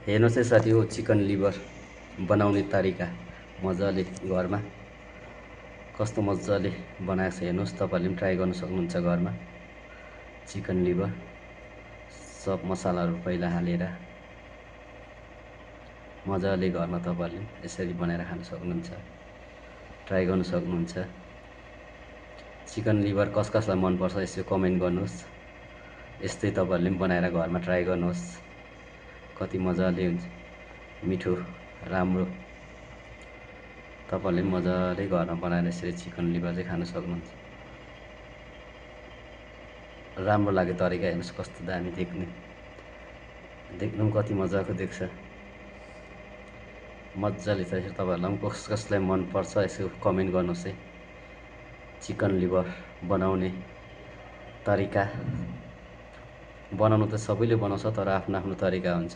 हेर्नुहोस् है साथी, हो चिकन लिभर बनाउने तरिका मजाले घरमा कस्तो मजाले बनाएको छ हेर्नुहोस्। तपाईँहरूले पनि ट्राई गर्न सक्नुहुन्छ घरमा। चिकन लिभर सब मसालाहरू पहिला हालेर मजाले घरमा तपाईँहरूले यसरी बनाएर खान सक्नुहुन्छ, ट्राई गर्न सक्नुहुन्छ। चिकन लिभर कसलाई मनपर्छ यसो कमेन्ट गर्नुहोस्। यस्तै तपाईँहरूले पनि बनाएर घरमा ट्राई गर्नुहोस्। कति मजाले हुन्छ, मिठो राम्रो। तपाईँहरूले पनि मजाले घरमा बनाएर यसरी चिकन लिभर चाहिँ खान सक्नुहुन्छ। राम्रो लाग्यो तरिका, हेर्नुहोस् कस्तो दामी देख्नु पनि कति मजाको देख्छ। मजाले छ। तपाईँहरूलाई पनि कसलाई मनपर्छ यसो कमेन्ट गर्नुहोस् है। चिकन लिभर बनाउने तरिका बनाउनु त सबैले बनाउँछ, तर आफ्नो आफ्नो तरिका हुन्छ।